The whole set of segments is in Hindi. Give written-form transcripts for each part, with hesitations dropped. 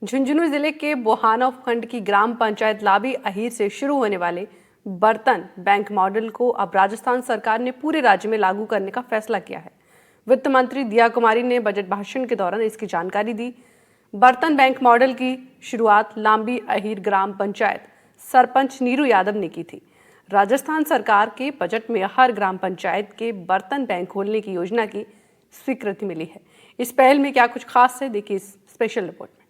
झुंझुनू जिले के बोहाना उपखंड की ग्राम पंचायत लाबी अहीर से शुरू होने वाले बर्तन बैंक मॉडल को अब राजस्थान सरकार ने पूरे राज्य में लागू करने का फैसला किया है। वित्त मंत्री दिया कुमारी ने बजट भाषण के दौरान इसकी जानकारी दी। बर्तन बैंक मॉडल की शुरुआत लांबी अहीर ग्राम पंचायत सरपंच नीरू यादव ने की थी। राजस्थान सरकार के बजट में हर ग्राम पंचायत के बर्तन बैंक खोलने की योजना की स्वीकृति मिली है। इस पहल में क्या कुछ खास है, देखिए इस स्पेशल रिपोर्ट में।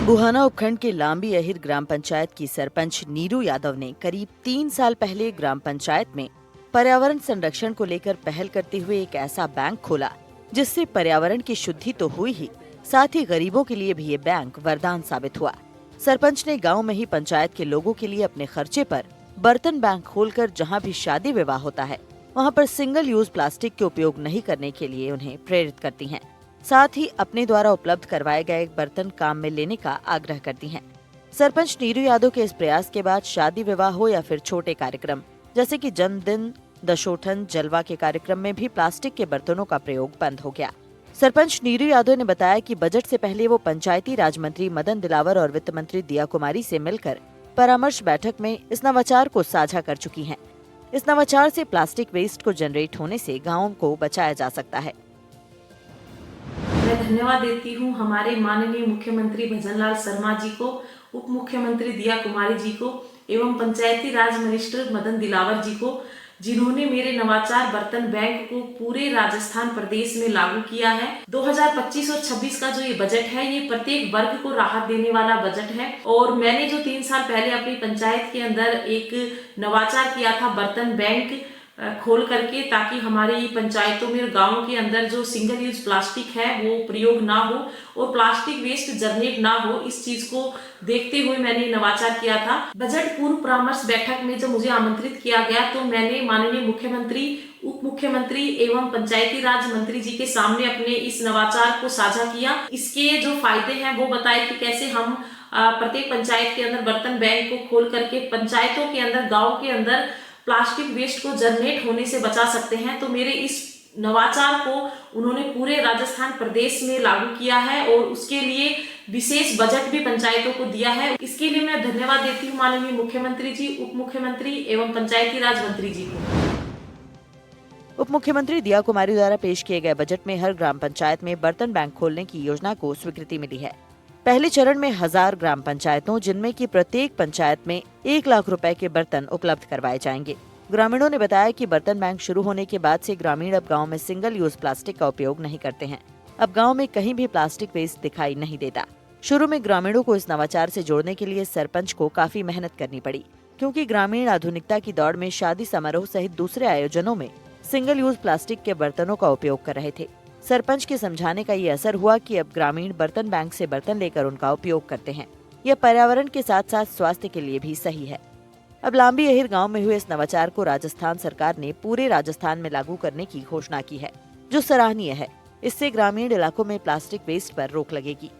बुहाना उपखंड के लांबी अहीर ग्राम पंचायत की सरपंच नीरू यादव ने करीब 3 साल पहले ग्राम पंचायत में पर्यावरण संरक्षण को लेकर पहल करते हुए एक ऐसा बैंक खोला जिससे पर्यावरण की शुद्धि तो हुई ही, साथ ही गरीबों के लिए भी ये बैंक वरदान साबित हुआ। सरपंच ने गांव में ही पंचायत के लोगों के लिए अपने खर्चे पर बर्तन बैंक खोलकर जहां भी शादी विवाह होता है वहां पर सिंगल यूज प्लास्टिक के उपयोग नहीं करने के लिए उन्हें प्रेरित करती हैं। साथ ही अपने द्वारा उपलब्ध करवाए गए बर्तन काम में लेने का आग्रह करती हैं। सरपंच नीरू यादव के इस प्रयास के बाद शादी विवाह हो या फिर छोटे कार्यक्रम जैसे कि जन्मदिन, दशोठन, जलवा के कार्यक्रम में भी प्लास्टिक के बर्तनों का प्रयोग बंद हो गया। सरपंच नीरू यादव ने बताया कि बजट से पहले वो पंचायती राज मंत्री मदन दिलावर और वित्त मंत्री दिया कुमारी से मिलकर परामर्श बैठक में इस नवाचार को साझा कर चुकी हैं। इस नवाचार से प्लास्टिक वेस्ट को जनरेट होने से गाँव को बचाया जा सकता है। मैं धन्यवाद देती हूँ हमारे माननीय मुख्यमंत्री भजनलाल शर्मा जी को, उप मुख्यमंत्री दिया कुमारी जी को एवं पंचायती राज मिनिस्टर मदन दिलावर जी को, जिन्होंने मेरे नवाचार बर्तन बैंक को पूरे राजस्थान प्रदेश में लागू किया है। 2025 और 26 का जो ये बजट है ये प्रत्येक वर्ग को राहत देने वाला बजट है। और मैंने जो 3 साल पहले अपनी पंचायत के अंदर एक नवाचार किया था बर्तन बैंक खोल करके, ताकि हमारी पंचायतों में और गाँव के अंदर जो सिंगल यूज प्लास्टिक है वो प्रयोग ना हो और प्लास्टिक वेस्ट जनरेट ना हो, इस चीज को देखते हुए मैंने नवाचार किया था। बजट पूर्व परामर्श बैठक में जब मुझे आमंत्रित किया गया तो मैंने माननीय मुख्यमंत्री, उप मुख्यमंत्री एवं पंचायती राज मंत्री जी के सामने अपने इस नवाचार को साझा किया। इसके जो फायदे हैं वो बताए कि कैसे हम प्रत्येक पंचायत के अंदर बर्तन बैंक को खोल करके पंचायतों के अंदर, गाँव के अंदर प्लास्टिक वेस्ट को जनरेट होने से बचा सकते हैं। तो मेरे इस नवाचार को उन्होंने पूरे राजस्थान प्रदेश में लागू किया है और उसके लिए विशेष बजट भी पंचायतों को दिया है। इसके लिए मैं धन्यवाद देती हूँ माननीय मुख्यमंत्री जी, उप मुख्यमंत्री एवं पंचायती राज मंत्री जी को। उप मुख्यमंत्री दिया कुमारी द्वारा पेश किए गए बजट में हर ग्राम पंचायत में बर्तन बैंक खोलने की योजना को स्वीकृति मिली है। पहले चरण में 1000 ग्राम पंचायतों, जिनमें की प्रत्येक पंचायत में 1 लाख रुपए के बर्तन उपलब्ध करवाए जाएंगे। ग्रामीणों ने बताया कि बर्तन बैंक शुरू होने के बाद से ग्रामीण अब गांव में सिंगल यूज प्लास्टिक का उपयोग नहीं करते हैं। अब गांव में कहीं भी प्लास्टिक वेस्ट दिखाई नहीं देता। शुरू में ग्रामीणों को इस नवाचार से जोड़ने के लिए सरपंच को काफी मेहनत करनी पड़ी, क्योंकि ग्रामीण आधुनिकता की दौड़ में शादी समारोह सहित दूसरे आयोजनों में सिंगल यूज प्लास्टिक के बर्तनों का उपयोग कर रहे थे। सरपंच के समझाने का ये असर हुआ कि अब ग्रामीण बर्तन बैंक से बर्तन लेकर उनका उपयोग करते हैं। यह पर्यावरण के साथ साथ स्वास्थ्य के लिए भी सही है। अब लांबी अहीर गांव में हुए इस नवाचार को राजस्थान सरकार ने पूरे राजस्थान में लागू करने की घोषणा की है, जो सराहनीय है। इससे ग्रामीण इलाकों में प्लास्टिक वेस्ट पर रोक लगेगी।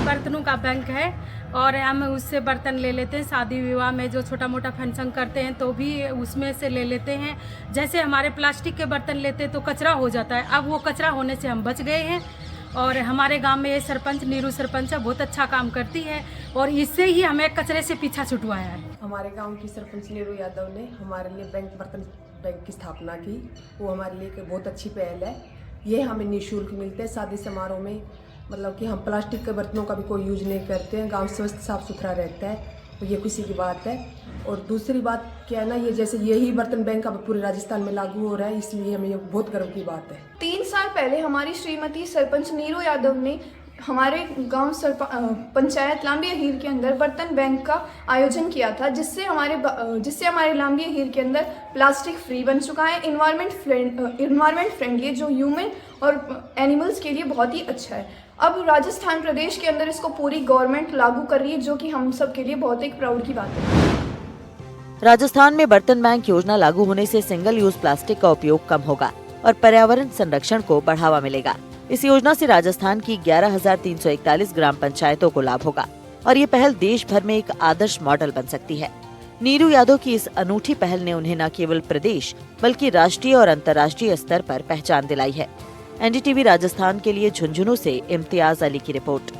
बर्तनों का बैंक है और हम उससे बर्तन ले लेते हैं। शादी विवाह में जो छोटा मोटा फंक्शन करते हैं तो भी उसमें से ले लेते हैं। जैसे हमारे प्लास्टिक के बर्तन लेते तो कचरा हो जाता है, अब वो कचरा होने से हम बच गए हैं। और हमारे गांव में ये सरपंच नीरू सरपंच बहुत अच्छा काम करती है और इससे ही हमें कचरे से पीछा छुटवाया है। हमारे गांव की सरपंच नीरू यादव ने हमारे लिए बर्तन बैंक की स्थापना की, वो हमारे लिए बहुत अच्छी पहल है। ये हमें निःशुल्क मिलते हैं शादी समारोह में, मतलब कि हम प्लास्टिक के बर्तनों का भी कोई यूज नहीं करते हैं। गांव स्वस्थ साफ सुथरा रहता है, तो ये खुशी की बात है। और दूसरी बात क्या है ना, ये जैसे यही बर्तन बैंक अब पूरे राजस्थान में लागू हो रहा है, इसलिए हमें ये बहुत गर्व की बात है। 3 साल पहले हमारी श्रीमती सरपंच नीरू यादव ने हमारे गांव पंचायत लांबी अहीर के अंदर बर्तन बैंक का आयोजन किया था, जिससे हमारे लांबी अहीर के अंदर प्लास्टिक फ्री बन चुका है। इन्वायरमेंट फ्रेंडली, जो ह्यूमन और एनिमल्स के लिए बहुत ही अच्छा है। अब राजस्थान प्रदेश के अंदर इसको पूरी गवर्नमेंट लागू कर रही है, जो कि हम सब के लिए बहुत एक प्राउड की बात है। राजस्थान में बर्तन बैंक योजना लागू होने से सिंगल यूज प्लास्टिक का उपयोग कम होगा और पर्यावरण संरक्षण को बढ़ावा मिलेगा। इस योजना से राजस्थान की 11,341 ग्राम पंचायतों को लाभ होगा और ये पहल देश भर में एक आदर्श मॉडल बन सकती है। नीरू यादव की इस अनूठी पहल ने उन्हें न केवल प्रदेश बल्कि राष्ट्रीय और अंतर्राष्ट्रीय स्तर पर पहचान दिलाई है। एनडीटीवी राजस्थान के लिए झुंझुनू से इम्तियाज अली की रिपोर्ट।